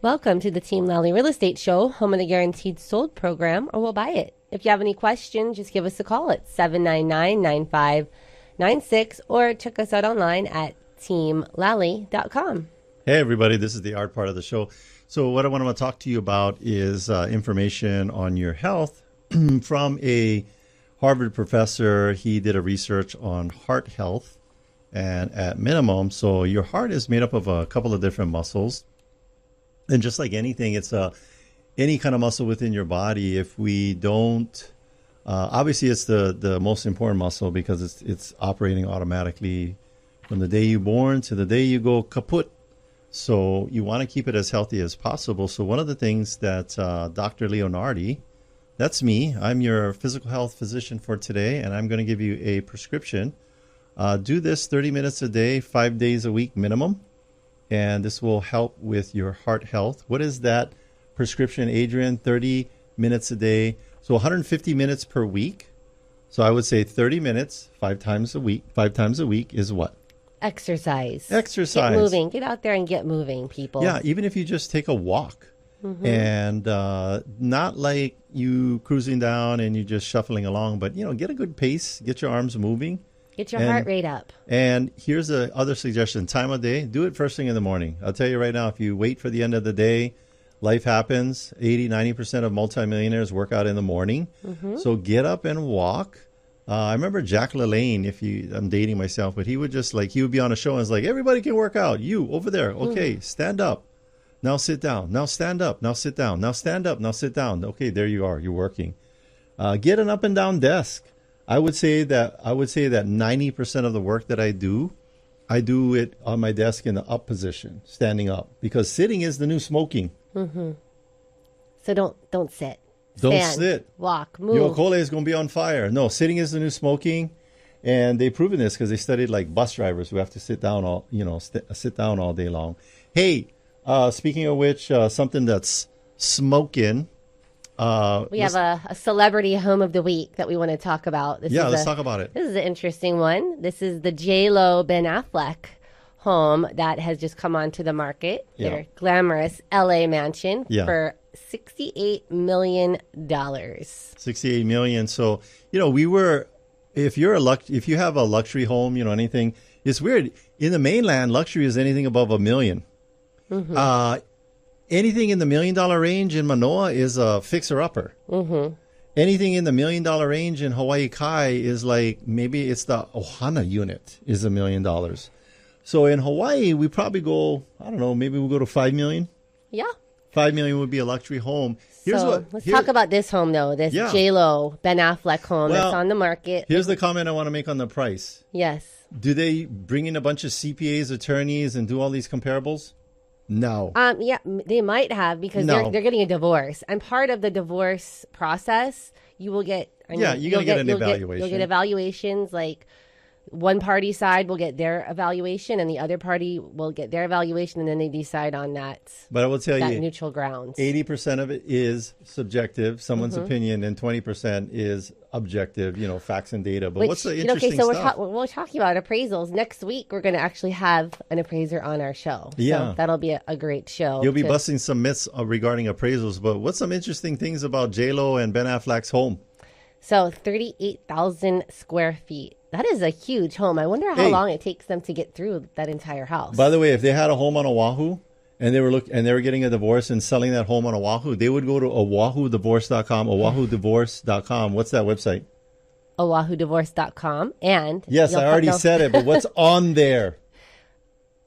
Welcome to the Team Lally Real Estate Show, home of the Guaranteed Sold program, or we'll buy it. If you have any questions, just give us a call at 799-9596 or check us out online at teamlally.com. Hey, everybody, this is the art part of the show. So what I want to talk to you about is information on your health from a Harvard professor. He did a research on heart health and at minimum. So your heart is made up of a couple of different muscles. And just like anything, it's any kind of muscle within your body. If we don't, obviously it's the most important muscle because it's operating automatically from the day you're born to the day you go kaput. So you want to keep it as healthy as possible. So one of the things that Dr. Leonardi, that's me, I'm your physical health physician for today, and I'm going to give you a prescription. Do this 30 minutes a day, 5 days a week minimum. And this will help with your heart health. What is that prescription, Adrienne? 30 minutes a day. So 150 minutes per week. So I would say 30 minutes, 5 times a week. 5 times a week is what? Exercise. Exercise. Get moving. Get out there and get moving, people. Yeah, even if you just take a walk. And not like you cruising down and you just shuffling along, but, get a good pace, get your arms moving. Get your heart rate up. And here's the other suggestion. Time of day, do it first thing in the morning. I'll tell you right now, if you wait for the end of the day, life happens. 80-90% of multimillionaires work out in the morning. So get up and walk. I remember Jack LaLanne, I'm dating myself, but he would be on a show and it's like, everybody can work out. You over there. Okay, stand up. Now sit down. Now stand up. Now sit down. Now stand up. Now sit down. Okay, there you are. You're working. Get an up and down desk. I would say that 90% of the work that I do it on my desk in the up position, standing up, because sitting is the new smoking. So don't sit. Don't Stand, sit. Walk. Move. Your cole is going to be on fire. No, sitting is the new smoking, and they've proven this because they studied like bus drivers who have to sit down sit down all day long. Hey, speaking of which, something that's smoking. We have a celebrity home of the week that we want to talk about. Let's talk about it. This is an interesting one. This is the J-Lo Ben Affleck home that has just come onto the market. Yeah. Their glamorous LA mansion for $68 million. $68 million. So, if you have a luxury home, anything, it's weird. In the mainland, luxury is anything above $1 million. Anything in the $1 million range in Manoa is a fixer-upper. Anything in the $1 million range in Hawaii Kai is like, maybe it's the Ohana unit is $1 million. So in Hawaii, we probably go, I don't know, maybe we'll go to $5 million. Yeah. $5 million would be a luxury home. Let's talk about this home, though. This J-Lo Ben Affleck home that's on the market. Here's the comment I want to make on the price. Yes. Do they bring in a bunch of CPAs, attorneys, and do all these comparables? No. Yeah, they might have because they're getting a divorce. And part of the divorce process, you will get... you're going to get an evaluation. You'll get evaluations, like one party side will get their evaluation and the other party will get their evaluation, and then they decide on that. But I will tell you, neutral ground. 80% of it is subjective, someone's opinion, and 20% is objective, facts and data. But what's the interesting stuff? We're talking about appraisals. Next week, we're going to actually have an appraiser on our show. Yeah. So that'll be a great show. You'll be busting some myths regarding appraisals, but what's some interesting things about J-Lo and Ben Affleck's home? So 38,000 square feet. That is a huge home. I wonder how long it takes them to get through that entire house. By the way, if they had a home on Oahu and they were getting a divorce and selling that home on Oahu, they would go to oahudivorce.com, oahudivorce.com. What's that website? oahudivorce.com. And yes, I already said it, but what's on there?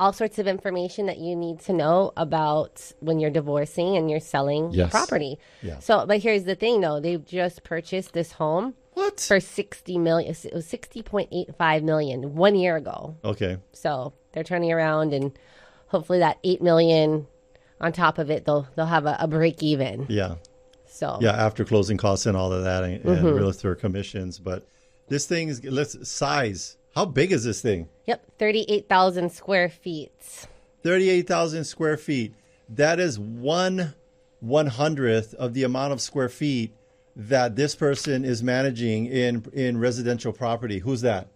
All sorts of information that you need to know about when you're divorcing and you're selling property. Yeah. So, but here's the thing, though. They've just purchased this home. What? For $60 million. It was $60.85 million 1 year ago. Okay. So they're turning around, and hopefully that $8 million on top of it, they'll have a break even. Yeah. So after closing costs and all of that, and realtor commissions. But this thing is size. How big is this thing? Yep, 38,000 square feet. 38,000 square feet. That is 1/100th of the amount of square feet that this person is managing in residential property. Who's that?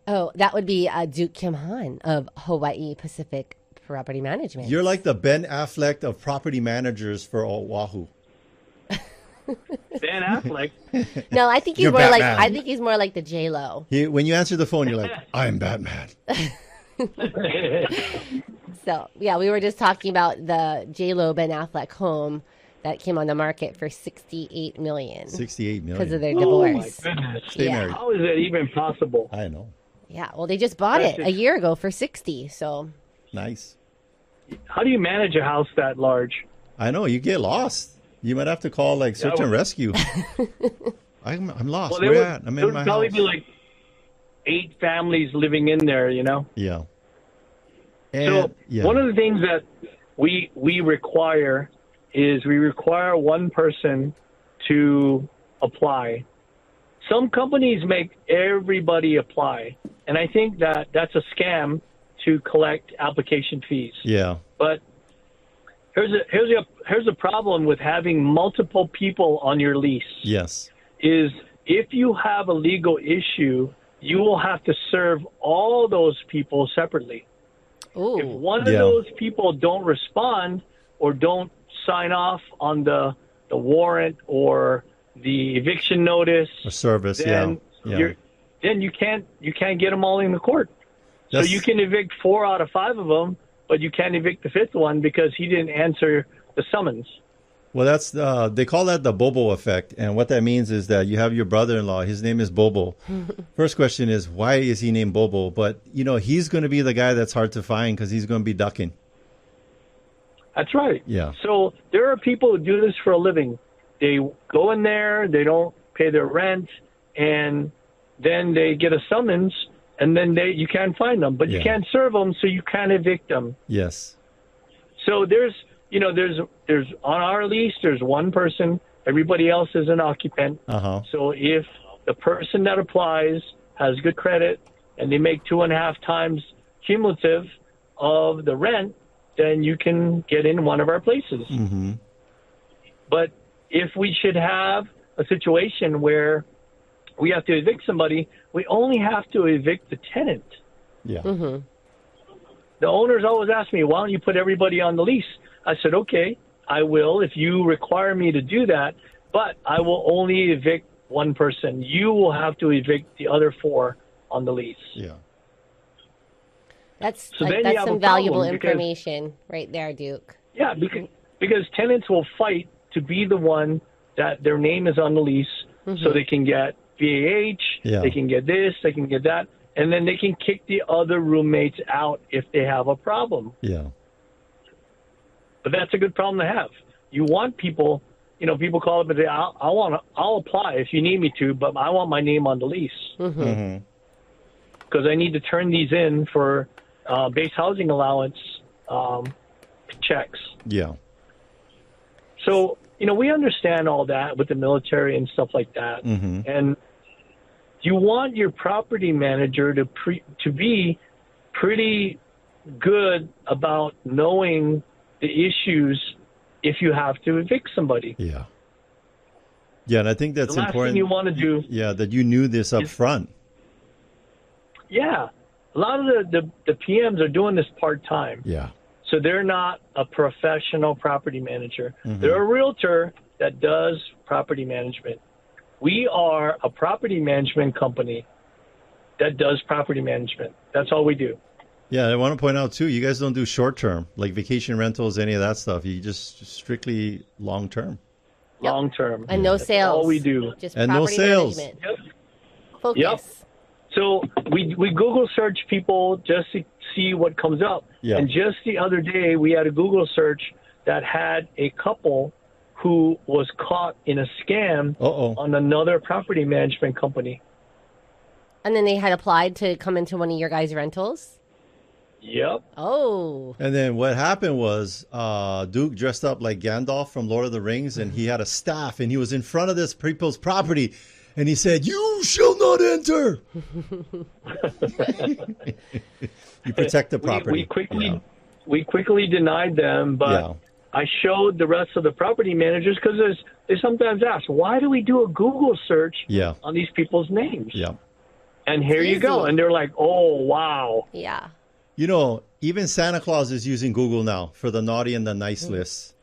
Oh, that would be Duke Kimhan of Hawaii Pacific property management. You're like the Ben Affleck of property managers for Oahu. Dan Affleck. No, I think he's You're more like Batman. I think he's more like the J-Lo. When you answer the phone, you're like, I'm Batman. So yeah, we were just talking about the J-Lo Ben Affleck home that came on the market for $68 million 68 million. because of their Oh my divorce. goodness. Stay Yeah. married. How is that even possible? I know. Yeah, well, they just bought it a year ago for 60. So Nice. How do you manage a house that large? I know. You get lost. You might have to call like search and rescue. I'm lost. Well, Where at? I'm there in would my probably house. be like 8 families living in there, you know? Yeah. So And, yeah. one of the things that we require is we require one person to apply. Some companies make everybody apply, and I think that that's a scam to collect application fees. Yeah. But here's a problem with having multiple people on your lease. Yes. Is if you have a legal issue, you will have to serve all those people separately. If ooh, one of Yeah. those people don't respond or don't sign off on the warrant or the eviction notice, A service. then Yeah. then you can't get them all in the court. So That's- you can evict 4 out of 5 of them, but you can't evict the 5th one because he didn't answer the summons. Well, that's they call that the Bobo effect, and what that means is that you have your brother-in-law. His name is Bobo. First question is, why is he named Bobo? But he's going to be the guy that's hard to find because he's going to be ducking. That's right. Yeah. So there are people who do this for a living. They go in there, they don't pay their rent, and then they get a summons, and then you can't find them. But you Yeah. can't serve them, so you can't evict them. Yes. So there's on our lease, there's one person. Everybody else is an occupant. Uh-huh. So if the person that applies has good credit and they make 2.5 times cumulative of the rent, then you can get in one of our places. Mm-hmm. But if we should have a situation where we have to evict somebody, we only have to evict the tenant. Yeah. mm-hmm. The owners always ask me, why don't you put everybody on the lease? I said, okay, I will if you require me to do that, but I will only evict one person. You will have to evict the other 4 on the lease. Yeah. That's So then you that's have some a valuable problem because- information right there, Duke. Yeah, because tenants will fight to be the one that their name is on the lease so they can get VAH, Yeah. they can get this, they can get that, and then they can kick the other roommates out if they have a problem. Yeah. But that's a good problem to have. You want people, people call up and say, I'll apply if you need me to, but I want my name on the lease Mm-hmm. because I need to turn these in for base housing allowance checks. Yeah. So, we understand all that with the military and stuff like that. Mm-hmm. And you want your property manager to be pretty good about knowing the issues if you have to evict somebody. Yeah. Yeah, and I think that's The last important. thing you want to do, Yeah, that you knew this up front. yeah, a lot of the PMs are doing this part-time. Yeah. So they're not a professional property manager. Mm-hmm. They're a realtor that does property management. We are a property management company that does property management. That's all we do. Yeah, I want to point out too, you guys don't do short term, like vacation rentals, any of that stuff. You just strictly long term. Yep. Long term. And no That's sales. all we do. Just And no property sales. management. Yep. Focus. Yep. So we Google search people just to see what comes up. Yeah. And just the other day, we had a Google search that had a couple who was caught in a scam Uh-oh. on another property management company. And then they had applied to come into one of your guys' rentals. Yep. Oh, And then what happened was Duke dressed up like Gandalf from Lord of the Rings, and he had a staff, and he was in front of this people's property, and he said, "You shall not enter." You protect the property. We quickly denied them, but Yeah. I showed the rest of the property managers because they sometimes ask, why do we do a Google search Yeah. on these people's names? Yeah. And here you go. Easy. And they're like, oh, wow. yeah. Even Santa Claus is using Google now for the naughty and the nice list.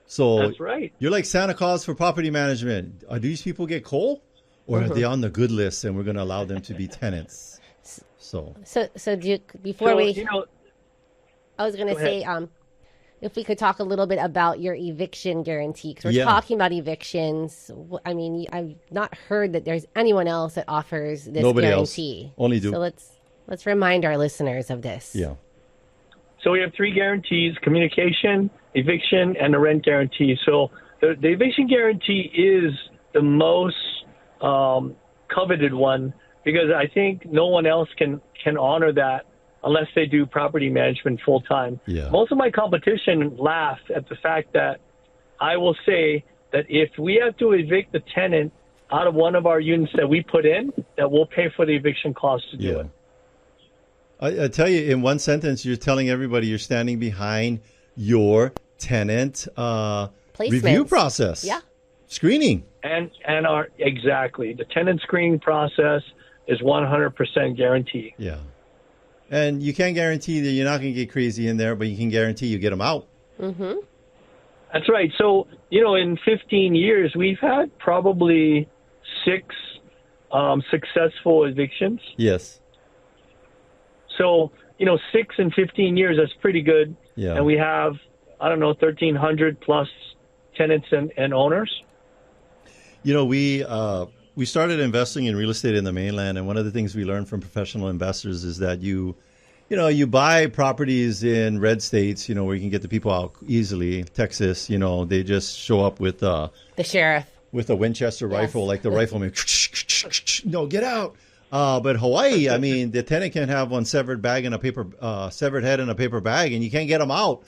So That's right. you're like Santa Claus for property management. Are these people get coal, or are they on the good list, and we're going to allow them to be tenants? So Duke, before I was going to Go say, ahead. if we could talk a little bit about your eviction guarantee, because we're Yeah. talking about evictions. I mean, I've not heard that there's anyone else that offers this Nobody else. guarantee. Only Duke. So let's remind our listeners of this. Yeah. So we have 3 guarantees: communication, eviction, and the rent guarantee. So the eviction guarantee is the most coveted one, because I think no one else can honor that unless they do property management full time. Yeah. Most of my competition laugh at the fact that I will say that if we have to evict the tenant out of one of our units that we put in, that we'll pay for the eviction cost to do Yeah. it. I tell you, in one sentence, you're telling everybody you're standing behind your tenant review Placements. process. Yeah. Screening. And exactly, the tenant screening process is 100% guaranteed. Yeah. And you can't guarantee that you're not going to get crazy in there, but you can guarantee you get them out. Mm-hmm. That's right. So, in 15 years, we've had probably 6 successful evictions. Yes. So, 6 in 15 years, that's pretty good. Yeah. And we have, 1,300 plus tenants and owners. We started investing in real estate in the mainland, and one of the things we learned from professional investors is that you buy properties in red states, where you can get the people out easily. Texas, they just show up with The sheriff. with a Winchester rifle, Yes. like the rifleman. No, get out. But Hawaii, I mean, the tenant can have one severed head in a paper bag, and you can't get them out.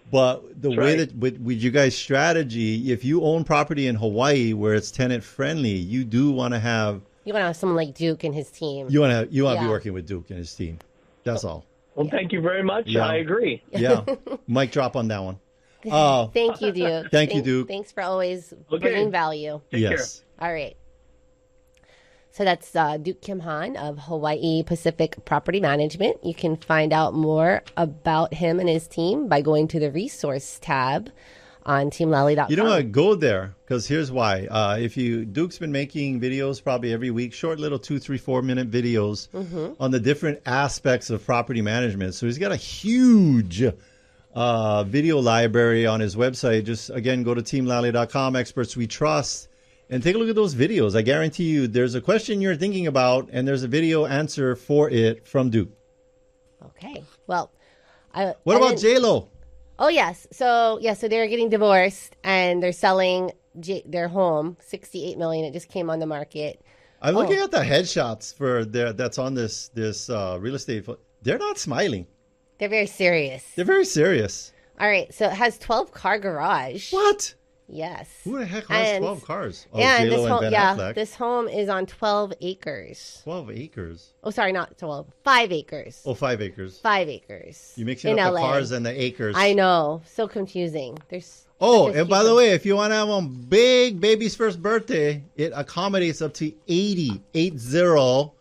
But the That's way right. that with you guys' strategy, if you own property in Hawaii where it's tenant friendly, you do want to have You want to have someone like Duke and his team. you want to be Yeah. working with Duke and his team. That's all. Well, thank you very much. Yeah. I agree. Yeah, mic drop on that one. Thank you, Duke. Thank you, Duke. Thanks for always Okay. bringing value. Take Yes. All right. So that's Duke Kimhan of Hawaii Pacific Property Management. You can find out more about him and his team by going to the resource tab on teamlally.com. You know what? Go there, because here's why. Duke's been making videos probably every week, short little 2, 3, 4 minute videos on the different aspects of property management. So he's got a huge video library on his website. Just, again, go to teamlally.com, experts we trust, and take a look at those videos. I guarantee you there's a question you're thinking about, and there's a video answer for it from Duke. Okay. Well, What about J-Lo? Oh, yes. So they're getting divorced and they're selling their home, $68 million. It just came on the market. I'm looking at the headshots that's on this real estate. They're not smiling. They're very serious. They're very serious. All right. So it has 12-car garage. What? Yes. Who the heck has 12 cars? Oh, And J-Lo this and home, Ben yeah, Affleck. this home is on 12 acres. 12 acres. Oh, sorry, not 12. 5 acres. Oh, 5 acres. 5 acres. You're mixing in up LA. the cars and the acres. I know. So confusing. There's Oh, such a and by huge- the way, if you want to have a big baby's first birthday, it accommodates up to 80 additional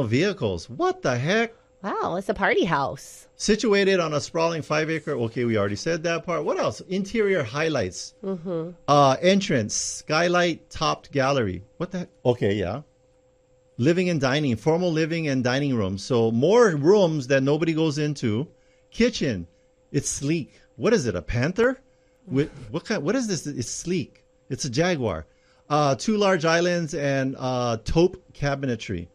vehicles. What the heck? Wow, it's a party house. Situated on a sprawling 5-acre. Okay, we already said that part. What else? Interior highlights. Mm-hmm. Entrance, skylight, topped gallery. What the heck? Okay, yeah. Living and dining, formal living and dining rooms. So more rooms that nobody goes into. Kitchen, it's sleek. What is it? A panther? What is this? It's sleek. It's a jaguar. 2 large islands and taupe cabinetry.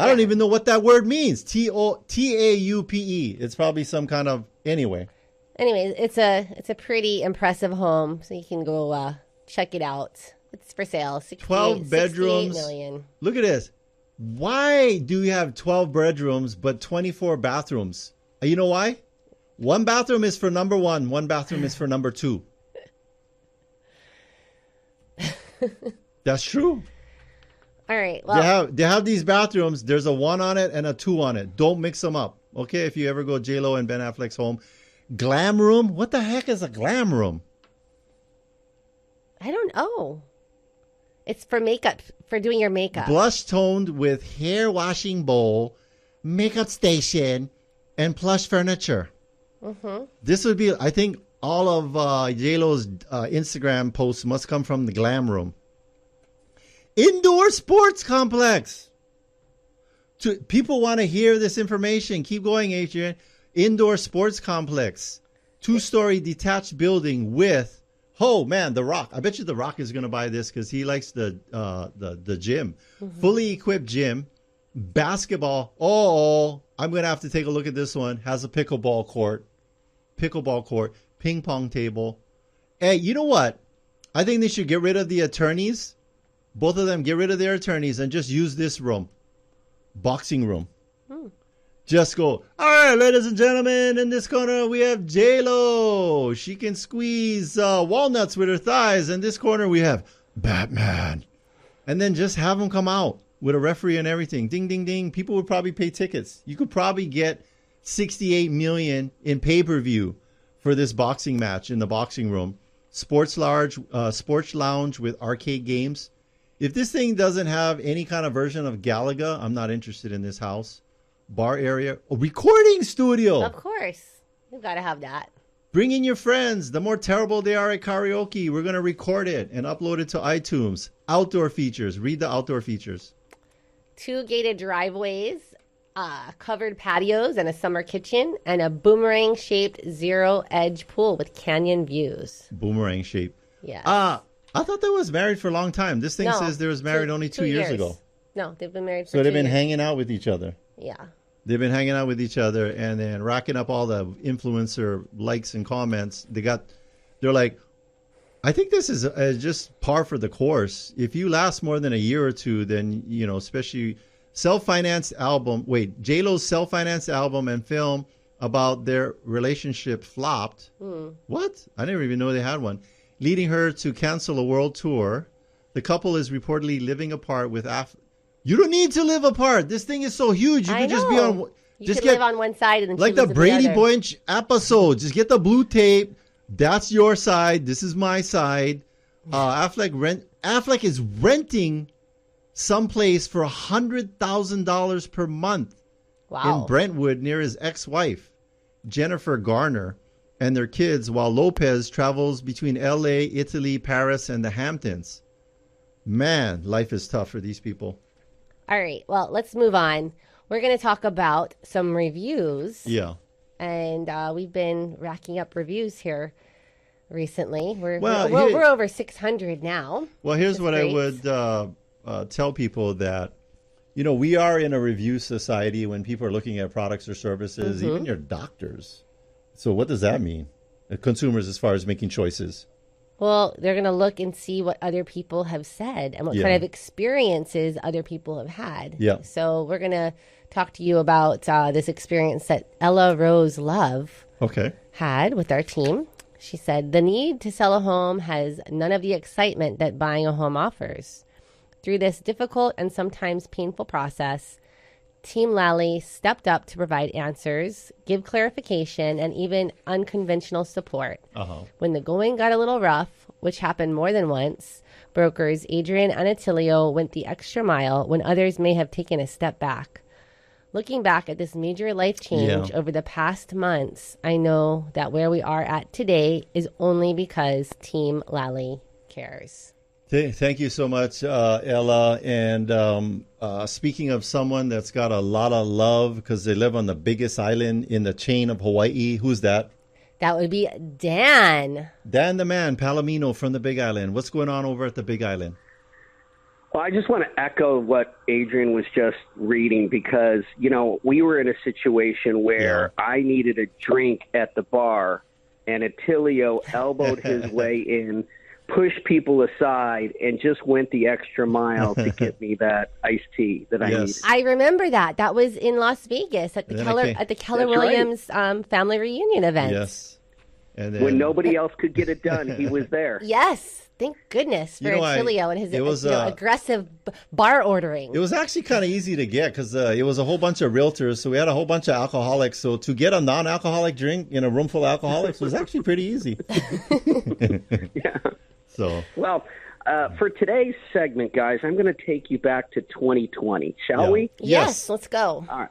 I don't even know what that word means. Taupe. It's probably some kind of anyway. Anyways, it's a pretty impressive home, so you can go check it out. It's for sale. 12 bedrooms. 68 million. Look at this. Why do you have 12 bedrooms but 24 bathrooms? You know why? One bathroom is for number 1. One bathroom is for number 2. That's true. All right. Well, They have these bathrooms. There's a 1 on it and a 2 on it. Don't mix them up. Okay, if you ever go J-Lo and Ben Affleck's home. Glam room? What the heck is a glam room? I don't know. It's for makeup, for doing your makeup. Blush toned with hair washing bowl, makeup station, and plush furniture. This would be, I think, all of J-Lo's Instagram posts must come from the glam room. Indoor sports complex. People want to hear this information. Keep going, Adrienne. Indoor sports complex. 2-story detached building with, oh man, The Rock. I bet you The Rock is going to buy this because he likes the gym. Fully equipped gym. Basketball. Oh, I'm going to have to take a look at this one. Has a pickleball court. Ping pong table. Hey, you know what? I think they should get rid of the attorneys. Both of them get rid of their attorneys and just use this room. Boxing room. Just go, all right, ladies and gentlemen, in this corner we have J-Lo. She can squeeze walnuts with her thighs. In this corner we have Batman. And then just have them come out with a referee and everything. Ding, ding, ding. People would probably pay tickets. You could probably get $68 million in pay-per-view for this boxing match in the boxing room. Sports lounge with arcade games. If this thing doesn't have any kind of version of Galaga, I'm not interested in this house. Bar area. A recording studio. Of course. You've got to have that. Bring in your friends. The more terrible they are at karaoke, we're going to record it and upload it to iTunes. Outdoor features. Read the outdoor features. 2 gated driveways, covered patios and a summer kitchen, and a boomerang-shaped zero-edge pool with canyon views. Boomerang shape. Yes. I thought they was married for a long time. This thing says they was married only 2 years ago. No, they've been married for 2 So years. they've been hanging out with each other. Yeah. They've been hanging out with each other and then racking up all the influencer likes and comments. They're like, I think this is just par for the course. If you last more than a year or two, then, you know, especially self-financed album. Wait, J-Lo's self-financed album and film about their relationship flopped. What? I didn't even know they had one. Leading her to cancel a world tour. The couple is reportedly living apart with You don't need to live apart. This thing is so huge. You can just be on. You can live on one side and then like the Brady Bunch episode. Just get the blue tape. That's your side. This is my side. Affleck is renting someplace for $100,000 per month in Brentwood near his ex-wife, Jennifer Garner, and their kids, while Lopez travels between L.A., Italy, Paris, and the Hamptons. Man, life is tough for these people. All right. Well, let's move on. We're going to talk about some reviews. Yeah. And we've been racking up reviews here recently. We're over 600 now. Well, here's what great. I would tell people that, you know, we are in a review society when people are looking at products or services, even your doctors. So what does that mean? Consumers as far as making choices. Well, they're going to look and see what other people have said and what kind of experiences other people have had. Yeah. So we're going to talk to you about this experience that Ella Rose Love had with our team. She said, the need to sell a home has none of the excitement that buying a home offers. Through this difficult and sometimes painful process, Team Lally stepped up to provide answers, give clarification, and even unconventional support. When the going got a little rough, which happened more than once, brokers Adrienne and Attilio went the extra mile when others may have taken a step back. Looking back at this major life change over the past months, I know that where we are at today is only because Team Lally cares. Thank you so much, Ella. And speaking of someone that's got a lot of love because they live on the biggest island in the chain of Hawaii, who's that? That would be Dan. Dan the man, Polimino from the Big Island. What's going on over at the Big Island? Well, I just want to echo what Adrienne was just reading because, you know, we were in a situation where I needed a drink at the bar and Attilio elbowed his way in, pushed people aside, and just went the extra mile to get me that iced tea that I needed. I remember that. That was in Las Vegas at the Keller Williams family reunion event. Yes. And then, when nobody else could get it done, he was there. Yes. Thank goodness for Attilio and his aggressive bar ordering. It was actually kind of easy to get because it was a whole bunch of realtors. So we had a whole bunch of alcoholics. So to get a non-alcoholic drink in a room full of alcoholics was actually pretty easy. Yeah. So well, for today's segment, guys, I'm going to take you back to 2020. Shall we? Yes, let's go. All right.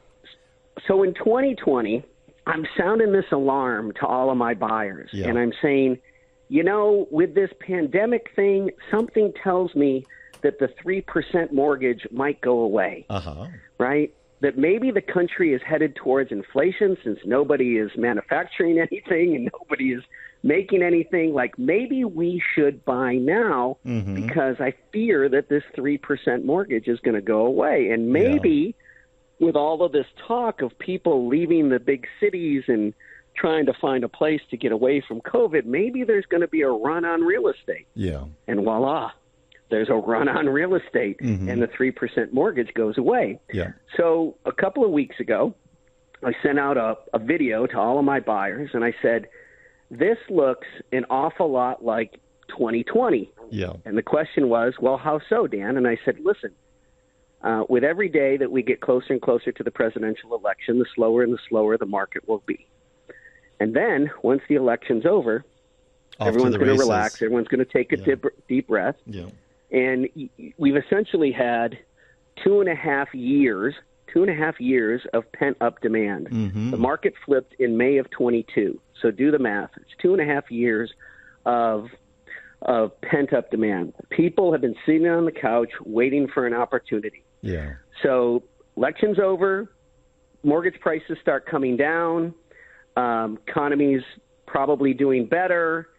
So in 2020, I'm sounding this alarm to all of my buyers, and I'm saying, with this pandemic thing, something tells me that the 3% mortgage might go away, right? That maybe the country is headed towards inflation since nobody is manufacturing anything and nobody is making anything. Like, maybe we should buy now because I fear that this 3% mortgage is going to go away. And maybe with all of this talk of people leaving the big cities and trying to find a place to get away from COVID, maybe there's going to be a run on real estate. Yeah. And voila, there's a run on real estate and the 3% mortgage goes away. Yeah. So a couple of weeks ago, I sent out a video to all of my buyers, and I said, this looks an awful lot like 2020. Yeah. And the question was, well, how so, Dan? And I said, listen, with every day that we get closer and closer to the presidential election, the slower and the slower the market will be. And then once the election's over, everyone's going to relax. Everyone's going to take a deep breath. Yeah. And we've essentially had 2.5 years of pent-up demand. The market flipped in May of 22. So do the math. It's 2.5 years of pent-up demand. People have been sitting on the couch waiting for an opportunity. Yeah. So election's over, mortgage prices start coming down, economy's probably doing better.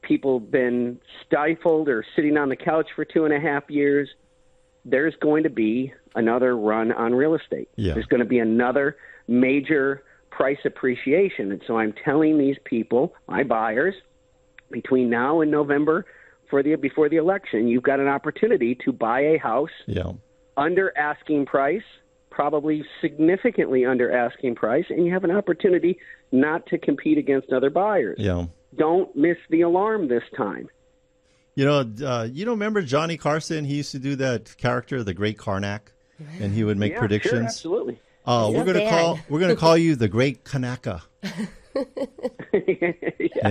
People have been stifled or sitting on the couch for 2.5 years. There's going to be another run on real estate. Yeah. There's going to be another major price appreciation. And so I'm telling these people, my buyers, between now and November before the election, you've got an opportunity to buy a house under asking price, probably significantly under asking price, and you have an opportunity not to compete against other buyers. Yeah. Don't miss the alarm this time. Remember Johnny Carson? He used to do that character, the Great Karnak, and he would make predictions. Sure, absolutely. We're gonna call you the Great Kanaka. And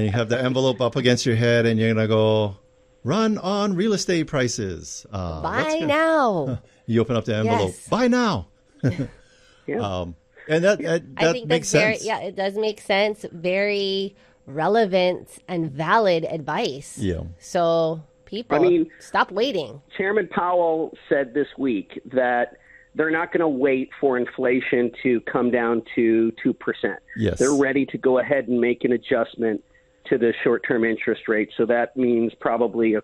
you have the envelope up against your head, and you're gonna go, run on real estate prices. Buy now. You open up the envelope. Yes. Buy now. And that makes sense. It does make sense. Very relevant and valid advice. Yeah. So people, stop waiting. Chairman Powell said this week that they're not going to wait for inflation to come down to 2%. Yes. They're ready to go ahead and make an adjustment to the short-term interest rate. So that means probably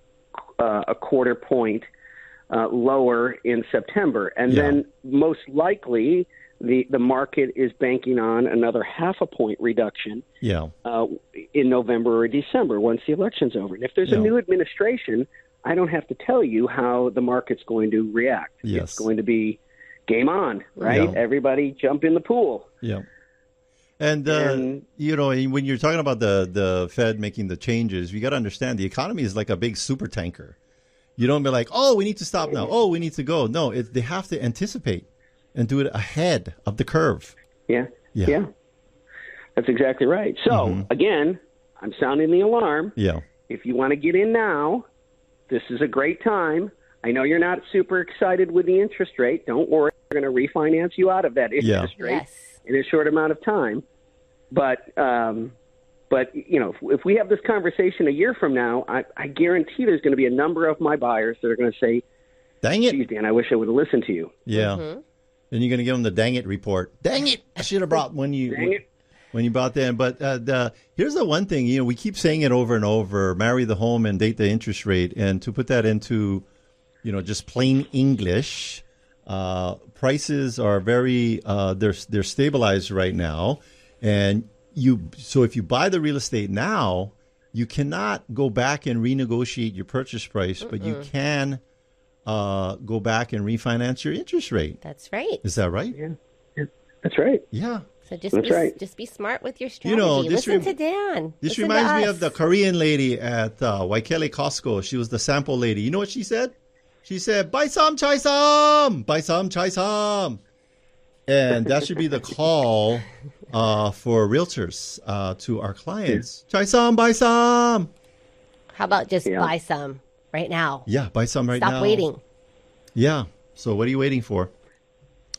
a quarter point lower in September. And then most likely the market is banking on another 0.5 point reduction in November or December once the election's over. And if there's a new administration, I don't have to tell you how the market's going to react. Yes. It's going to be game on, right? Yeah. Everybody jump in the pool. Yeah. And when you're talking about the Fed making the changes, you got to understand the economy is like a big super tanker. You don't be like, oh, we need to stop now. Oh, we need to go. No, they have to anticipate and do it ahead of the curve. Yeah. That's exactly right. So, again, I'm sounding the alarm. Yeah. If you want to get in now, this is a great time. I know you're not super excited with the interest rate. Don't worry. We're going to refinance you out of that interest rate in a short amount of time. But if we have this conversation a year from now, I guarantee there's going to be a number of my buyers that are going to say, dang it, geez, Dan, I wish I would have listened to you. Yeah. And you're going to give them the dang it report. Dang it, I should have brought when you bought them. But here's the one thing, we keep saying it over and over, marry the home and date the interest rate. And to put that into, just plain English, prices are very, they're stabilized right now. And so if you buy the real estate now, you cannot go back and renegotiate your purchase price, but you can go back and refinance your interest rate. That's right. Is that right? Yeah. That's right. Yeah. So just be smart with your strategy. Listen to Dan. This reminds me of the Korean lady at Waikele Costco. She was the sample lady. You know what she said? She said, buy some, chai some. Buy some, chai some. And that should be the call for realtors to our clients. Chai some, buy some. How about just buy some right now? Yeah, buy some right now. Stop waiting. Yeah. So what are you waiting for?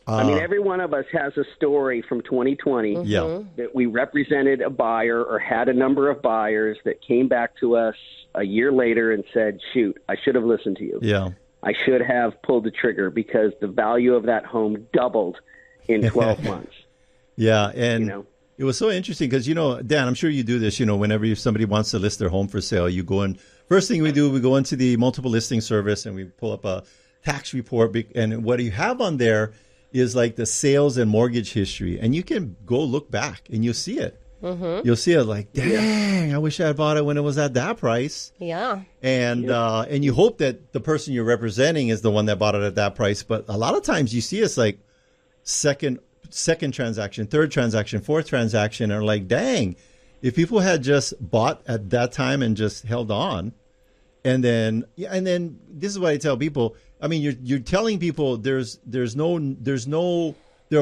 I mean, every one of us has a story from 2020 Yeah. that we represented a buyer or had a number of buyers that came back to us a year later and said, shoot, I should have listened to you. Yeah. I should have pulled the trigger because the value of that home doubled in 12 months. Yeah. And You know? it was so interesting because, Dan, I'm sure you do this, whenever somebody wants to list their home for sale, you go in. First thing we do, we go into the multiple listing service and we pull up a tax report. And what you have on there is like the sales and mortgage history. And you can go look back and you'll see it. Mm-hmm. You'll see it like, dang, I wish I had bought it when it was at that price. Yeah. And you hope that the person you're representing is the one that bought it at that price. But a lot of times you see it's like second transaction, third transaction, fourth transaction, and like, dang, if people had just bought at that time and just held on, and then this is what I tell people. I mean, you're telling people there are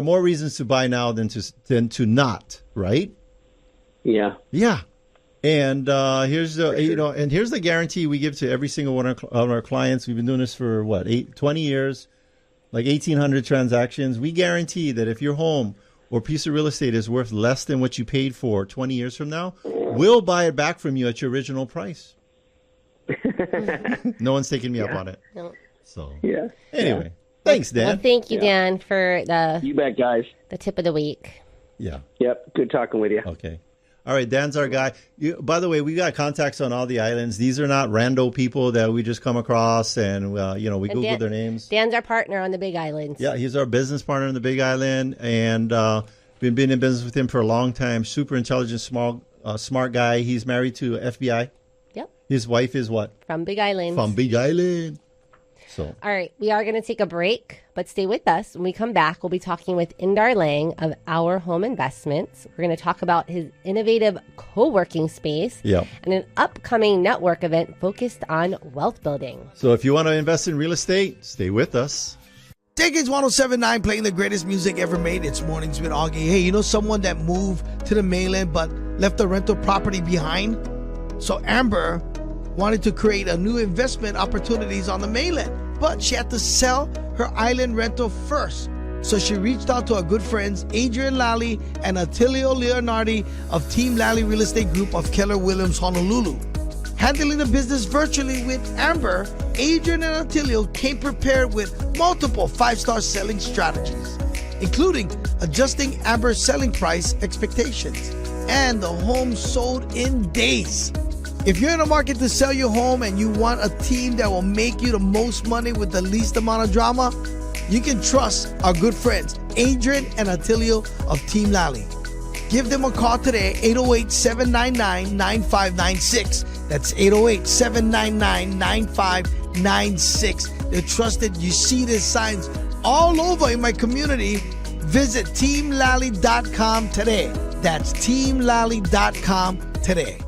more reasons to buy now than to not, right? Yeah. Yeah. And here's the guarantee we give to every single one of our clients. We've been doing this for 20 years, like 1,800 transactions. We guarantee that if your home or piece of real estate is worth less than what you paid for 20 years from now, we'll buy it back from you at your original price. No one's taking me up on it. No. So Yeah. anyway, thanks, Dan. Well, thank you, Dan, for You bet, guys. the tip of the week. Yeah. Yep. Good talking with you. Okay. All right, Dan's our guy. By the way, we got contacts on all the islands. These are not rando people that we just come across and, we Google their names. Dan's our partner on the Big Island. Yeah, he's our business partner in the Big Island, and been in business with him for a long time. Super intelligent, smart guy. He's married to FBI. Yep. His wife is what? From Big Island. From Big Island. So. All right, we are going to take a break, but stay with us. When we come back, we'll be talking with Indar Lange of Our Home Investments. We're going to talk about his innovative co-working space and an upcoming network event focused on wealth building. So if you want to invest in real estate, stay with us. Decades 107.9 playing the greatest music ever made. It's Mornings with Augie. Hey, you know someone that moved to the mainland but left the rental property behind? So Amber wanted to create a new investment opportunities on the mainland, but she had to sell her island rental first. So she reached out to our good friends Adrienne Lally and Attilio Leonardi of Team Lally Real Estate Group of Keller Williams Honolulu. Handling the business virtually with Amber, Adrienne and Attilio came prepared with multiple 5-star selling strategies, including adjusting Amber's selling price expectations, and the home sold in days. If you're in the market to sell your home and you want a team that will make you the most money with the least amount of drama, you can trust our good friends, Adrienne and Attilio of Team Lally. Give them a call today, 808-799-9596. That's 808-799-9596. They're trusted. You see these signs all over in my community. Visit teamlally.com today. That's teamlally.com today.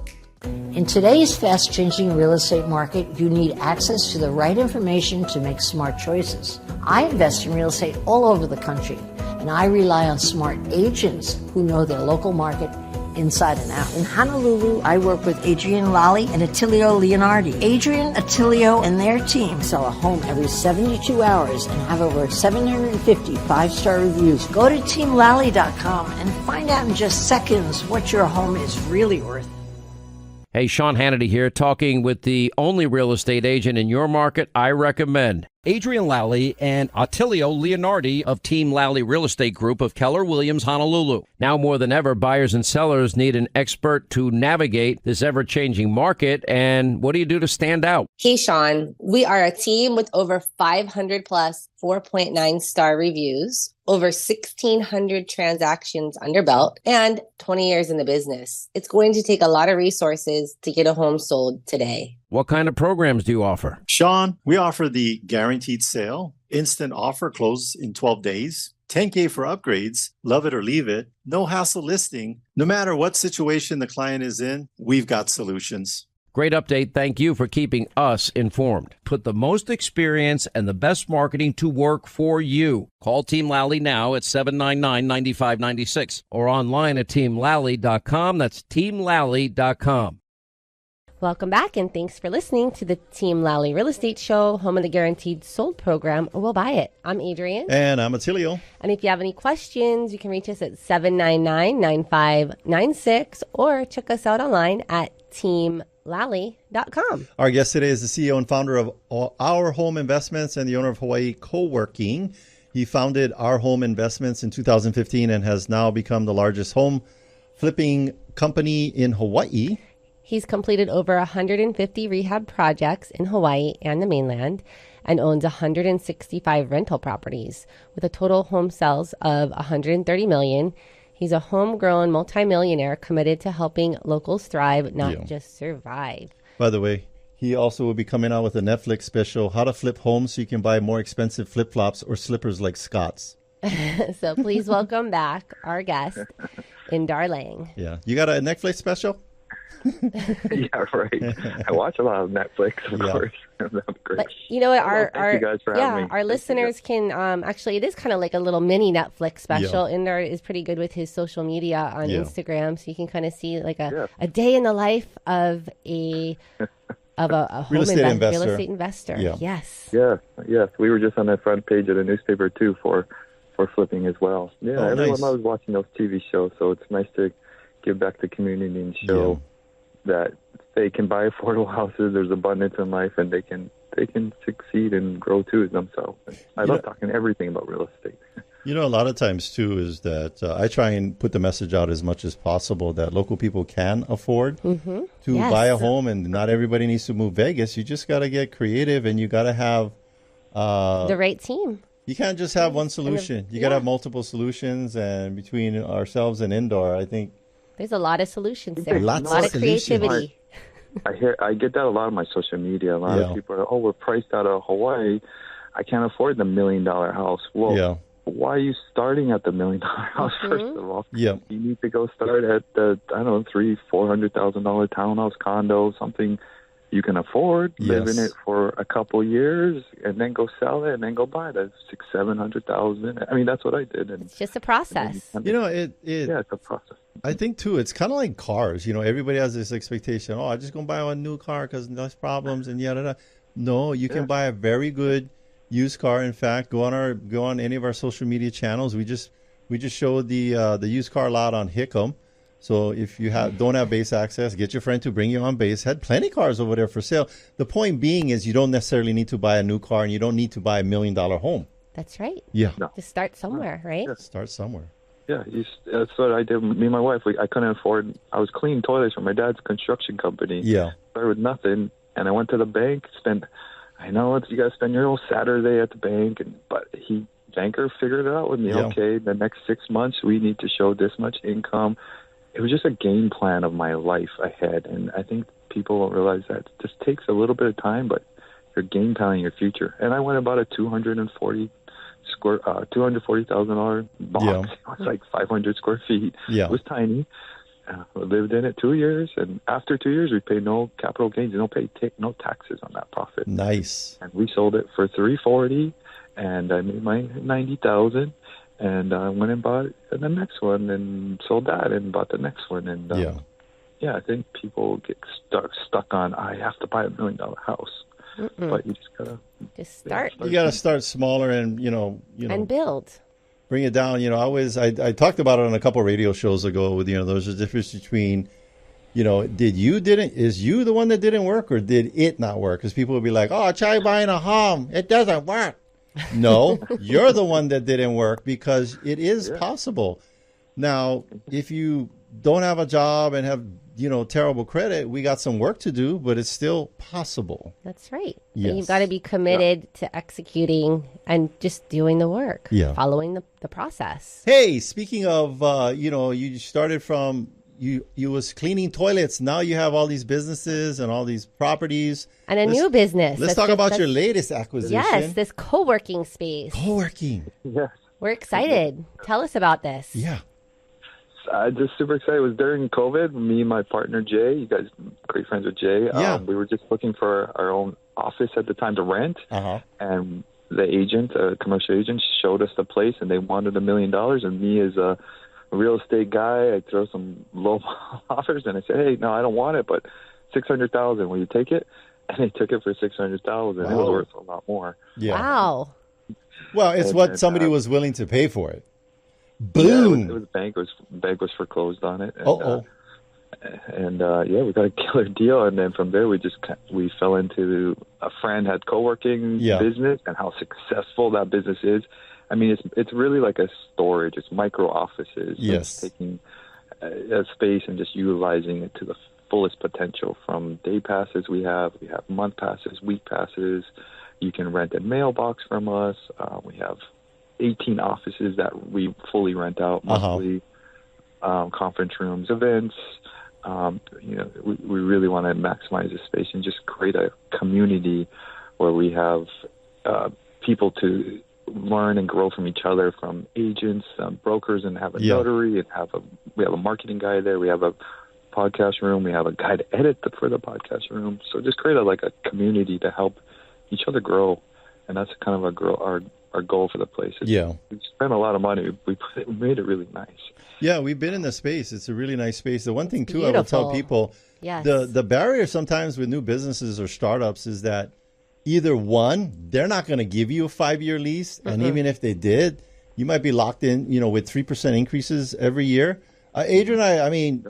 In today's fast-changing real estate market, you need access to the right information to make smart choices. I invest in real estate all over the country, and I rely on smart agents who know their local market inside and out. In Honolulu, I work with Adrienne Lally and Attilio Leonardi. Adrienne, Attilio, and their team sell a home every 72 hours and have over 750 5-star reviews. Go to teamlally.com and find out in just seconds what your home is really worth. Hey, Sean Hannity here, talking with the only real estate agent in your market I recommend. Adrienne Lally and Attilio Leonardi of Team Lally Real Estate Group of Keller Williams, Honolulu. Now more than ever, buyers and sellers need an expert to navigate this ever-changing market. And what do you do to stand out? Hey, Sean, we are a team with over 500 plus 4.9 star reviews, over 1,600 transactions under belt, and 20 years in the business. It's going to take a lot of resources to get a home sold today. What kind of programs do you offer? Sean, we offer the guaranteed sale, instant offer close in 12 days, $10K for upgrades, love it or leave it, no hassle listing. No matter what situation the client is in, we've got solutions. Great update. Thank you for keeping us informed. Put the most experience and the best marketing to work for you. Call Team Lally now at 799-9596 or online at teamlally.com. That's teamlally.com. Welcome back, and thanks for listening to the Team Lally Real Estate Show, home of the Guaranteed Sold program, or We'll Buy It. I'm Adrienne. And I'm Attilio. And if you have any questions, you can reach us at 799-9596 or check us out online at teamlally.com. Our guest today is the CEO and founder of Our Home Investments and the owner of Hawaii Coworking. He founded Our Home Investments in 2015 and has now become the largest home flipping company in Hawaii. He's completed over 150 rehab projects in Hawaii and the mainland and owns 165 rental properties with a total home sales of $130 million. He's a homegrown multimillionaire committed to helping locals thrive, not just survive. By the way, he also will be coming out with a Netflix special, How to Flip Homes so you can buy more expensive flip-flops or slippers like Scott's. So please welcome back our guest, Indar Lange. Yeah. You got a Netflix special? Yeah, right. I watch a lot of Netflix, of course. That's great. But you know what? Thank you guys for having me. Our listeners can actually, it is kind of like a little mini Netflix special. Yeah. Indar is pretty good with his social media on Instagram, so you can kind of see like a day in the life of a real estate investor. Yeah. Yes. Yes. We were just on the front page of the newspaper too for flipping as well. Yeah, everyone loves watching those TV shows, so it's nice to give back to the community and show that they can buy affordable houses. There's abundance in life, and they can succeed and grow too themselves. I love talking everything about real estate. You know, a lot of times too is that I try and put the message out as much as possible that local people can afford to buy a home, and not everybody needs to move Vegas. You just got to get creative, and you got to have the right team. You can't just have one solution. You got to have multiple solutions, and between ourselves and Indar, I think there's a lot of solutions there. Lots a lot of of creativity. I get that a lot on my social media. A lot of people are, we're priced out of Hawaii. I can't afford the $1 million house. Well, why are you starting at the $1 million house, first of all? Yeah. You need to go start at the, $300,000-$400,000 townhouse condo, something you can afford, live in it for a couple years, and then go sell it, and then go buy it at $600,000-$700,000. I mean, that's what I did. And it's just a process. You know, it's a process. I think too, it's kind of like cars. You know, everybody has this expectation. Oh, I'm just gonna buy a new car because less problems and yada. No, you can buy a very good used car. In fact, go on any of our social media channels. We just showed the used car lot on Hickam. So if you don't have base access, get your friend to bring you on base. Had plenty of cars over there for sale. The point being is you don't necessarily need to buy a new car, and you don't need to buy $1 million home. That's right. Yeah. No. Just start somewhere, right? Start somewhere. Yeah, that's what I did. Me and my wife, I couldn't afford. I was cleaning toilets for my dad's construction company. Yeah. Started with nothing, and I went to the bank. I know you got to spend your whole Saturday at the bank, but banker figured it out with me. Yeah. Okay, the next 6 months we need to show this much income. It was just a game plan of my life ahead, and I think people don't realize that it just takes a little bit of time, but you're game planning your future. And I went about a $240,000 box. Yeah. It was like 500 square feet. Yeah. It was tiny. We lived in it 2 years, and after 2 years, we paid no capital gains, no taxes on that profit. Nice. And we sold it for $340,000, and I made my $90,000. And I went and bought the next one, and sold that, and bought the next one. And I think people get stuck on I have to buy $1 million house. But you just gotta start. You gotta start smaller, and and build. Bring it down. I talked about it on a couple of radio shows ago. With there's a difference between, is you the one that didn't work, or did it not work? Because people will be like, oh, try buying a home, it doesn't work. No, you're the one that didn't work, because it is possible. Now, if you don't have a job and have terrible credit, we got some work to do, but it's still possible. That's right. Yes. You've got to be committed to executing and just doing the work, following the process. Hey, speaking of, you started from, you was cleaning toilets. Now you have all these businesses and all these properties. And a new business. Let's talk about your latest acquisition. Yes, this co-working space. Co-working. Yes. We're excited. Tell us about this. Yeah. Just super excited. It was during COVID. Me and my partner, Jay, you guys great friends with Jay. We were just looking for our own office at the time to rent. And the agent, a commercial agent, showed us the place, and they wanted $1 million. And me, as a real estate guy, I throw some low offers, and I said, hey, no, I don't want it, but $600,000. Will you take it? And they took it for $600,000. It was worth a lot more. Yeah. Wow. Well, it's what somebody was willing to pay for it. Boom. Boom. It was bank was foreclosed on it. And, we got a killer deal. And then from there, we fell into a friend had co-working business and how successful that business is. I mean, it's really like a storage. It's micro offices. Yes. Taking a space and just utilizing it to the fullest potential. From day passes we have month passes, week passes. You can rent a mailbox from us. We have 18 offices that we fully rent out monthly. Conference rooms, events. We really want to maximize the space and just create a community where we have people to learn and grow from each other, from agents, brokers, and have a notary, and we have a marketing guy there. We have a podcast room. We have a guy to edit for the podcast room. So just create a community to help each other grow, and that's kind of our goal for the place. We spent a lot of money. We made it really nice. Yeah, we've been in the space. It's a really nice space. The one thing, too, I will tell people, the barrier sometimes with new businesses or startups is that either one, they're not going to give you a 5-year lease. And even if they did, you might be locked in, with 3% increases every year. Adrienne and I mean,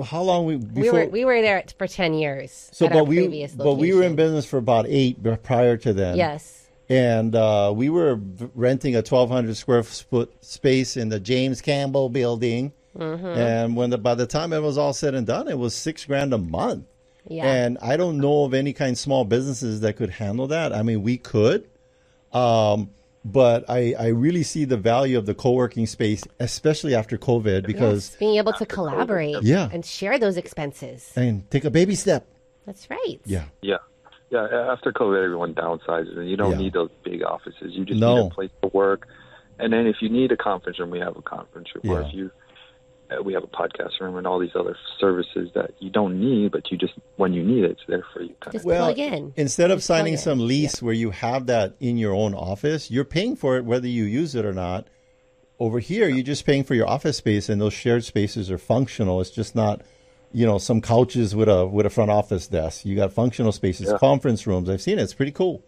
how long we were there for 10 years at our previous location. But we were in business for about 8 prior to then. Yes. And we were renting a 1,200 square foot space in the James Campbell building. And by the time it was all said and done, it was $6,000 a month. Yeah. And I don't know of any kind of small businesses that could handle that. I mean, we could, but I really see the value of the co-working space, especially after COVID, because being able to collaborate and share those expenses and take a baby step. That's right. Yeah. After COVID, everyone downsizes, and you don't need those big offices. You just need a place to work. And then if you need a conference room, we have a conference room. Or if we have a podcast room and all these other services that you don't need, but you just, when you need it, it's there for you. Plug in. Instead of signing some lease where you have that in your own office, you're paying for it whether you use it or not. Over here, you're just paying for your office space, and those shared spaces are functional. It's just not, some couches with a front office desk. You got functional spaces, conference rooms. I've seen it. It's pretty cool.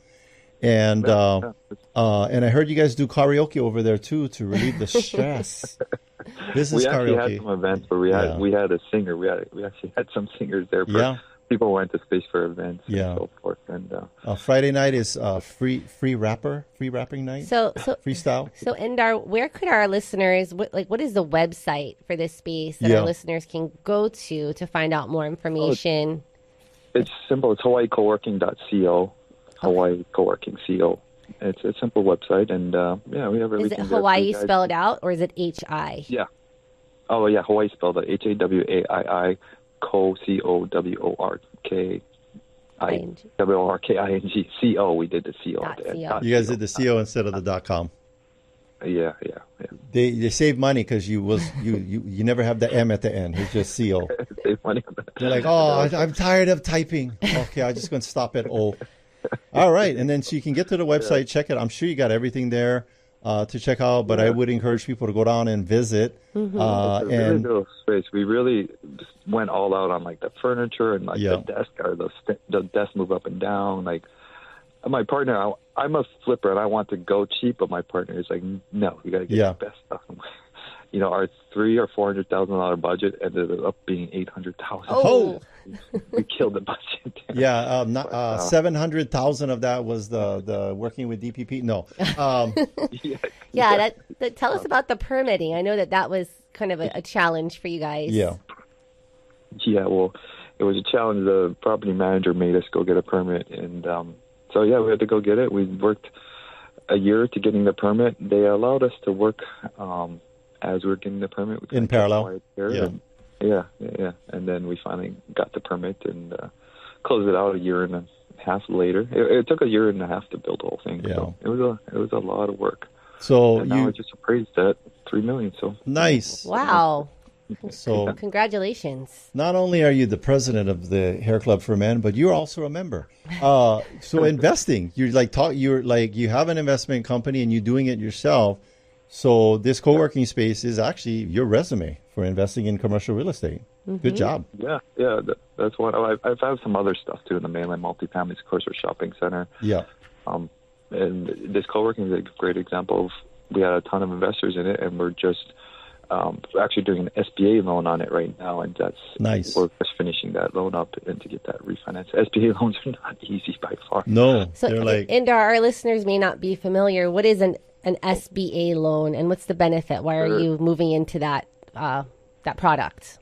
And and I heard you guys do karaoke over there too to relieve the stress. We actually had some events where we had a singer. We actually had some singers there. People went to space for events and so forth. And Friday night is free rapping night. So freestyle. So Indar, where could our listeners what is the website for this space that our listeners can go to find out more information? It's simple. It's hawaiicoworking.co. Hawaii Coworking CO. It's a simple website, and we have everything. Is it Hawaii spelled out, or is it HI? Yeah. Oh, yeah, Hawaii spelled out HAWAII COWORKING CO. We did the CO. You guys did the CO instead of the .com. Yeah. They save money because you never have the M at the end. It's just CO. Save money. They're like, I'm tired of typing. Okay, I'm just going to stop at O. All right, and then so you can get to the website, check it. I'm sure you got everything there to check out, but I would encourage people to go down and visit. It's a really little space. We really just went all out on the furniture and the desk, or the desk move up and down. My partner, I'm a flipper and I want to go cheap, but my partner is like, no, you got to get the best stuff. Our $300,000 or $400,000 budget ended up being $800,000. Oh, we killed the budget. $700,000 of that was the working with DPP. No. Tell us about the permitting. I know that was kind of a challenge for you guys. Yeah. Yeah. Well, it was a challenge. The property manager made us go get a permit, and we had to go get it. We worked a year to getting the permit. They allowed us to work as we were getting the permit. In parallel. Yeah. And then we finally got the permit and closed it out a year and a half later. It took a year and a half to build the whole thing. Yeah. So it was a lot of work. So and now it's just appraised at $3 million. So nice. Wow. So congratulations. Not only are you the president of the Hair Club for Men, but you're also a member. So investing, you have an investment company and you're doing it yourself. So this co-working space is actually your resume for investing in commercial real estate. Good job. Yeah, that's one. I've had some other stuff too in the mainland multifamilies, of course, our shopping center. Yeah. And this co-working is a great example of, we had a ton of investors in it, and we're just actually doing an SBA loan on it right now, and that's nice. We're just finishing that loan up and to get that refinanced. SBA loans are not easy by far. No, so they're like, Indar, our listeners may not be familiar. What is an SBA loan, and what's the benefit? Why are you moving into that product?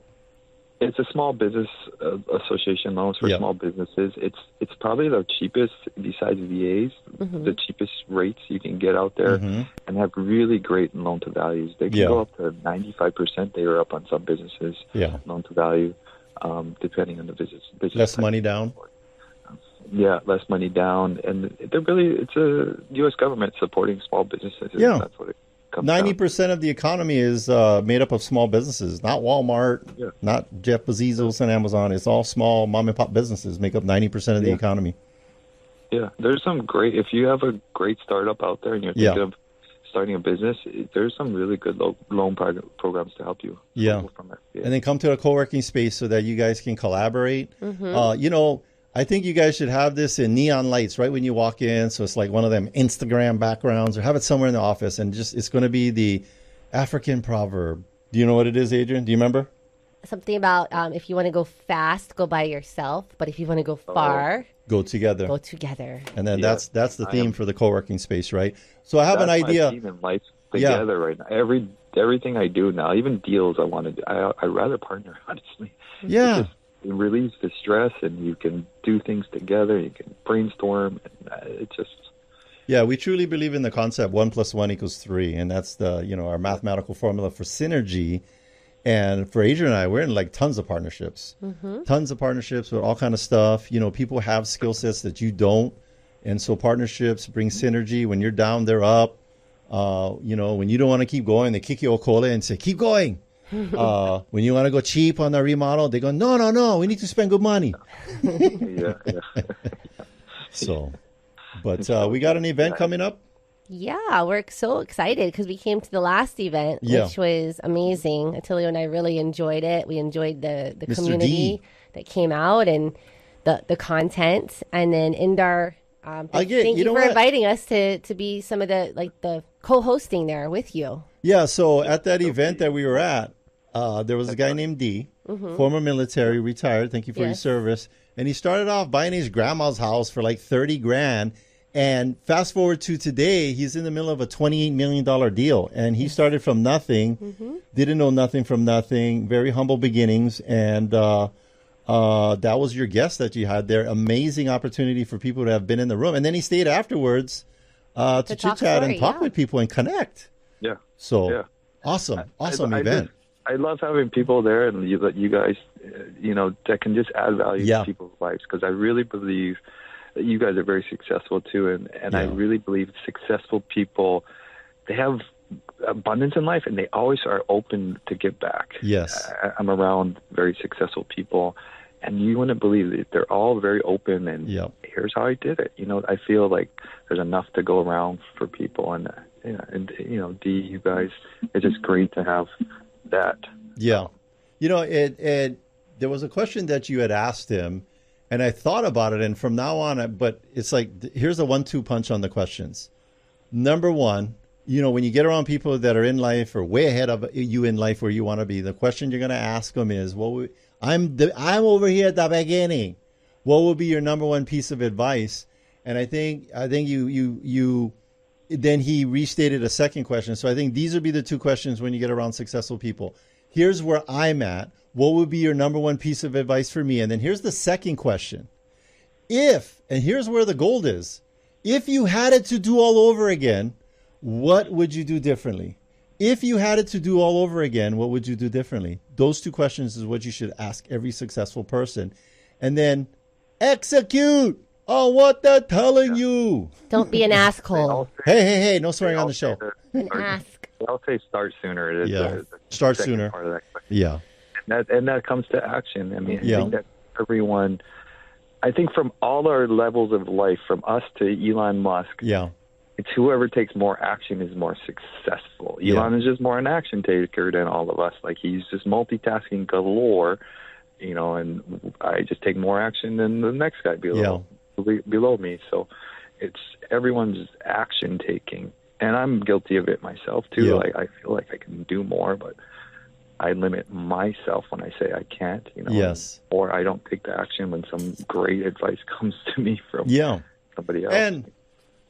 It's a small business association loans for small businesses. It's probably the cheapest besides VAs, the cheapest rates you can get out there, and have really great loan to values. They can go up to 95%. They are up on some businesses. Loan to value, depending on the business. Less money down. Yeah, less money down, and it's a U.S. government supporting small businesses. Yeah, that's what it comes 90% of the economy is made up of small businesses, not Walmart, not Jeff Bezos and Amazon. It's all small mom and pop businesses make up 90% of the economy. Yeah, there's some great. If you have a great startup out there and you're thinking of starting a business, there's some really good loan programs to help you. Yeah, and then come to a co-working space so that you guys can collaborate. I think you guys should have this in neon lights right when you walk in. So it's like one of them Instagram backgrounds, or have it somewhere in the office. And it's going to be the African proverb. Do you know what it is, Adrienne? Do you remember? Something about if you want to go fast, go by yourself. But if you want to go far, go together. Go together. And then that's the theme for the co-working space, right? So I have an idea. My team and life together right now. Everything I do now, even deals I want to do, I rather partner, honestly. Yeah. It relieves the stress, and you can do things together. You can brainstorm. And it just. Yeah, we truly believe in the concept 1 + 1 = 3, and that's our mathematical formula for synergy. And for Adrienne and I, we're in like tons of partnerships with all kind of stuff. People have skill sets that you don't, and so partnerships bring synergy. When you're down, they're up. When you don't want to keep going, they kick you a cola and say, "Keep going." When you want to go cheap on the remodel, they go, no, we need to spend good money. So, but we got an event coming up. Yeah, we're so excited because we came to the last event, which was amazing. Attilio and I really enjoyed it. We enjoyed the community that came out and the content. And then Indar, thank you for inviting us to be some of the co-hosting there with you. Yeah, so at that event that we were at, there was a guy named D, former military, retired. Thank you for your service. And he started off buying his grandma's house for like $30,000. And fast forward to today, he's in the middle of a $28 million deal. And he started from nothing, didn't know nothing from nothing, very humble beginnings. And that was your guest that you had there. Amazing opportunity for people to have been in the room. And then he stayed afterwards to chit-chat and talk with people and connect. Yeah. So awesome event. I love having people there, and you guys, that can just add value to people's lives, because I really believe that you guys are very successful too, and I really believe successful people, they have abundance in life, and they always are open to give back. Yes, I'm around very successful people, and you wouldn't believe it. They're all very open, and here's how I did it. I feel like there's enough to go around for people, and D, you guys, it's just great to have that. Yeah. There was a question that you had asked him, and I thought about it, and from now on, but it's like, here's a 1-2 punch on the questions. Number one, when you get around people that are in life or way ahead of you in life where you want to be, the question you're going to ask them is, I'm over here at the beginning. What would be your number one piece of advice? And I think you then he restated a second question. So I think these would be the two questions when you get around successful people. Here's where I'm at. What would be your number one piece of advice for me? And then here's the second question. And here's where the gold is. If you had it to do all over again, what would you do differently? If you had it to do all over again, what would you do differently? Those two questions is what you should ask every successful person. And then execute on what they're telling you. Don't be an asshole. Hey, no swearing on the show. An ask. I'll say start sooner. Start sooner. Part of that question. Yeah. And that comes to action. I mean, I think that everyone, from all our levels of life, from us to Elon Musk, it's whoever takes more action is more successful. Elon is just more an action taker than all of us. Like, he's just multitasking galore, you know, and I just take more action than the next guy below me. So it's everyone's just action taking, and I'm guilty of it myself too. Yeah. Like, I feel like I can do more, but I limit myself when I say I can't, you know. Yes. Or I don't take the action when some great advice comes to me from somebody else. And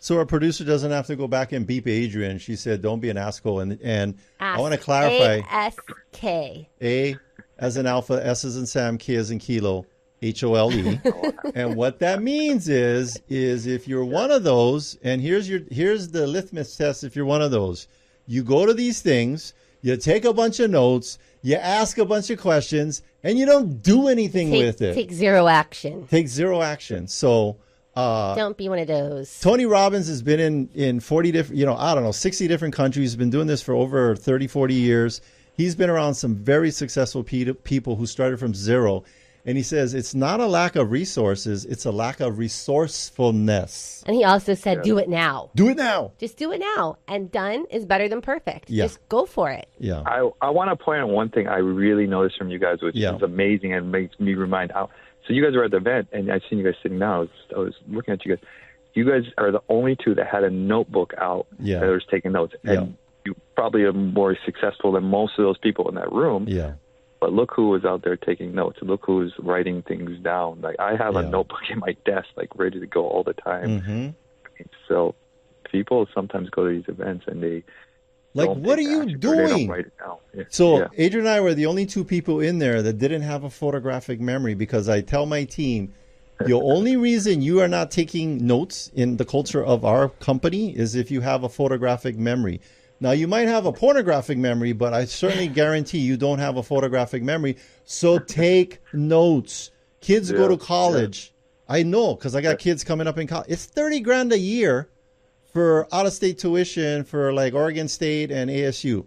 so our producer doesn't have to go back and beep Adrienne. She said, "Don't be an asshole." And I want to clarify. ASK. A as in alpha, S as in Sam, K as in kilo, HOLE. And what that means is if you're one of those, and here's the litmus test. If you're one of those, you go to these things, you take a bunch of notes, you ask a bunch of questions, and you don't do anything with it. Take zero action. Take zero action. So don't be one of those. Tony Robbins has been in 40 different, 60 different countries. He's been doing this for over 30, 40 years. He's been around some very successful people who started from zero. And he says it's not a lack of resources, it's a lack of resourcefulness. And he also said, do it now. Do it now. Just do it now. And done is better than perfect. Yeah. Just go for it. Yeah. I want to point out one thing I really noticed from you guys, which is amazing and makes me remind how. So you guys were at the event, and I've seen you guys sitting down. I was looking at you guys. You guys are the only two that had a notebook out that was taking notes. And you probably are more successful than most of those people in that room. Yeah. But look who was out there taking notes. Look who's writing things down. Like, I have a notebook in my desk, like, ready to go all the time. Mm-hmm. So people sometimes go to these events and they what are you doing? They don't write it down. Yeah. So Adrienne and I were the only two people in there that didn't have a photographic memory, because I tell my team, the only reason you are not taking notes in the culture of our company is if you have a photographic memory. Now, you might have a pornographic memory, but I certainly guarantee you don't have a photographic memory. So take notes. Kids go to college. I know, because I got kids coming up in college. It's $30,000 a year for out-of-state tuition for like Oregon State and ASU.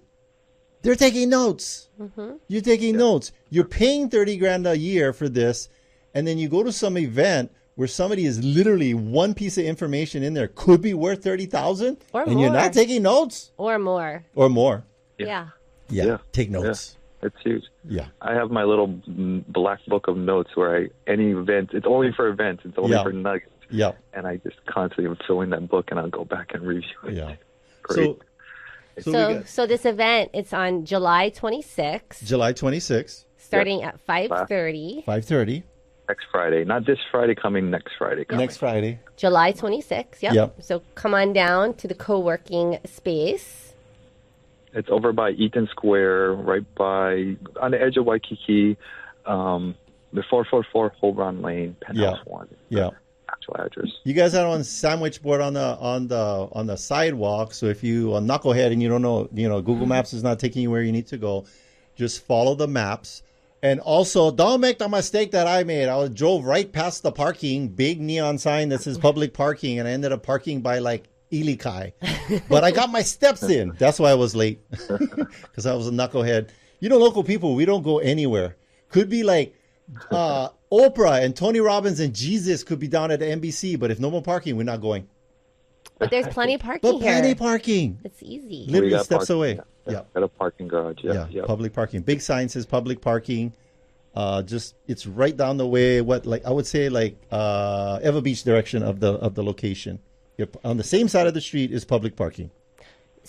They're taking notes. Mm-hmm. You're taking notes. You're paying $30,000 a year for this, and then you go to some event where somebody is literally one piece of information in there could be worth $30,000, and more. You're not taking notes, or more. Yeah. Take notes. It's huge. Yeah. I have my little black book of notes where any event, it's only for events, it's only for nuggets. Yeah. And I just constantly am filling that book, and I'll go back and review it. Yeah. Great. So this event, it's on July 26th. July 26th. Starting at 5:30. 5:30. Next Friday. Not this Friday coming, next Friday coming. Next Friday. July 26th. Yep. So come on down to the co-working space. It's over by Eaton Square, right on the edge of Waikiki, the 444 Holbron Lane, Penthouse 1. Yeah. Actual address. You guys are on sandwich board on the sidewalk. So if you a knucklehead and you don't know, Google Maps is not taking you where you need to go, just follow the maps. And also, don't make the mistake that I made. I drove right past the parking, big neon sign that says public parking, and I ended up parking by like Ilikai. But I got my steps in. That's why I was late, because I was a knucklehead. Local people, we don't go anywhere. Could be like Oprah and Tony Robbins and Jesus could be down at the NBC, but if no more parking, we're not going. But there's plenty of parking here. Plenty parking. It's easy. Literally steps away. Yeah. Got a parking garage. Yeah. Public parking. Big sign says public parking. It's right down the way. I would say Ever Beach direction of the location. On the same side of the street is public parking.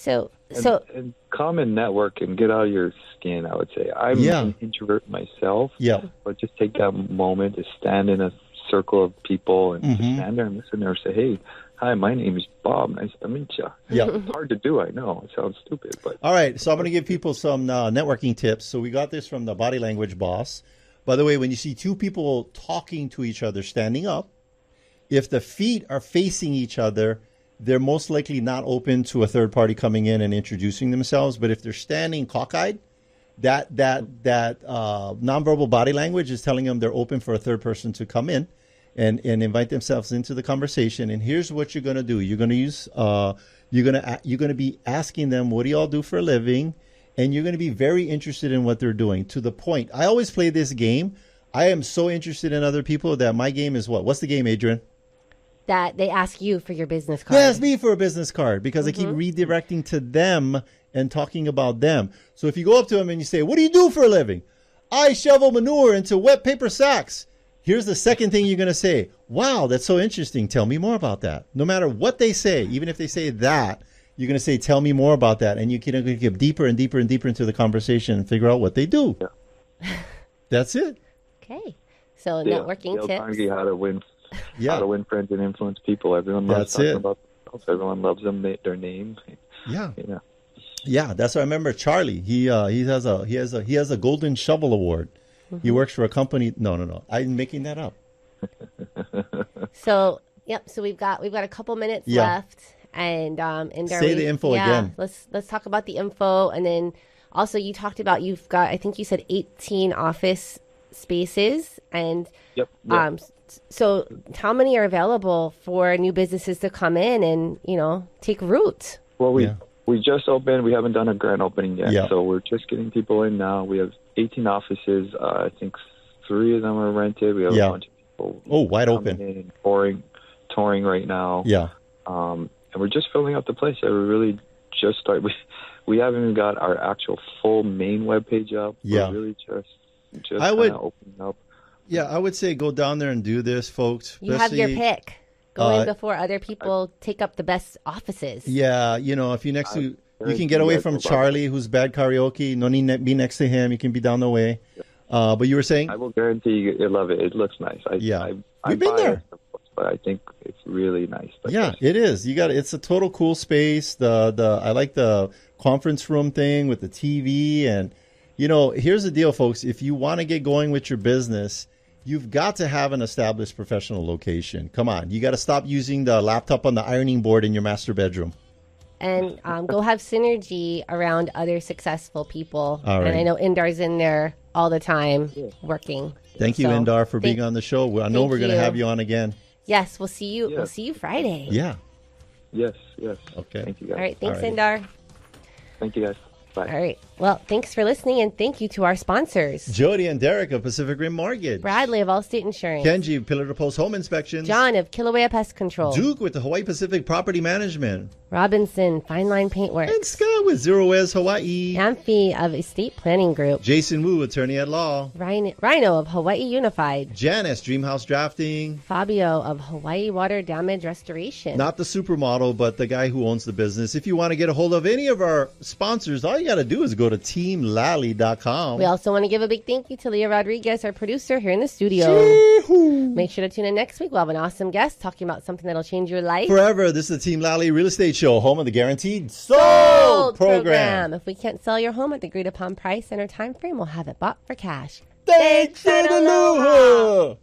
And common network and get out of your skin, I would say. I'm an introvert myself. Yeah. But just take that moment to stand in a circle of people and just stand there and listen there and say, hey, hi, my name is Bob. Nice to meet you. Yeah. It's hard to do, I know. It sounds stupid. But all right, so I'm going to give people some networking tips. So we got this from the body language boss. By the way, when you see two people talking to each other standing up, if the feet are facing each other, they're most likely not open to a third party coming in and introducing themselves. But if they're standing cockeyed, that nonverbal body language is telling them they're open for a third person to come in and invite themselves into the conversation. And here's what you're going to do. You're going to use you're going to be asking them, what do y'all do for a living? And you're going to be very interested in what they're doing, to the point. I always play this game. I am so interested in other people that my game is what? What's the game, Adrienne? that they ask you for your business card. They ask me for a business card because I keep redirecting to them and talking about them. So if you go up to them and you say, what do you do for a living? I shovel manure into wet paper sacks. Here's the second thing you're going to say. Wow, that's so interesting. Tell me more about that. No matter what they say, even if they say that, you're going to say, tell me more about that. And you can get deeper and deeper and deeper into the conversation and figure out what they do. Yeah. That's it. Okay. So networking tips. How to win. How to win friends and influence people. Everyone loves talking about themselves. Everyone loves them, their name. Yeah, that's what I remember. Charlie, he has a Golden Shovel Award. He works for a company. No. I'm making that up. So we've got a couple minutes left, and say the info again. Let's talk about the info, and then also you talked about you've got, I think you said 18 office spaces, and so how many are available for new businesses to come in and take root? Well, we just opened. We haven't done a grand opening yet, so we're just getting people in now. We have 18 offices. I think 3 of them are rented. We have a bunch of people wide open in, touring right now. And we're just filling up the place. We really just started. We haven't even got our actual full main webpage up. We're really just opening up. Yeah, I would say go down there and do this, folks. You have your pick. Go in before other people take up the best offices. Yeah, if you can get away from Charlie, who's bad karaoke. No need to be next to him. You can be down the way. But you were saying? I will guarantee you'll love it. It looks nice. You've been there. But I think it's really nice. It is. It's a total cool space. I like the conference room thing with the TV. And, here's the deal, folks. If you want to get going with your business, you've got to have an established professional location. Come on. You got to stop using the laptop on the ironing board in your master bedroom. And go have synergy around other successful people. All right. And I know Indar's in there all the time working. Thank you, Indar, for being on the show. I know we're going to have you on again. Yes, we'll see you. We'll see you Friday. Yeah. Yes. Okay. Thank you, guys. All right. Thanks, Indar. Thank you, guys. Bye. All right. Well, thanks for listening, and thank you to our sponsors. Jody and Derek of Pacific Rim Mortgage. Bradley of Allstate Insurance. Kenji, Pillar to Post Home Inspections. John of Kilauea Pest Control. Duke with the Hawaii Pacific Property Management. Robinson, Fine Line Paintwork. And Scott with Zero West Hawaii. Amphi of Estate Planning Group. Jason Wu, Attorney at Law. Rhino of Hawaii Unified. Janice, Dreamhouse Drafting. Fabio of Hawaii Water Damage Restoration. Not the supermodel, but the guy who owns the business. If you want to get a hold of any of our sponsors, all you got to do is go to teamlally.com. We also want to give a big thank you to Leah Rodriguez, our producer here in the studio. Chee-hoo. Make sure to tune in next week. We'll have an awesome guest talking about something that'll change your life. Forever. This is the Team Lally Real Estate Show, home of the Guaranteed Sold program. If we can't sell your home at the agreed upon price and our time frame, we'll have it bought for cash. Thanks, Aloha.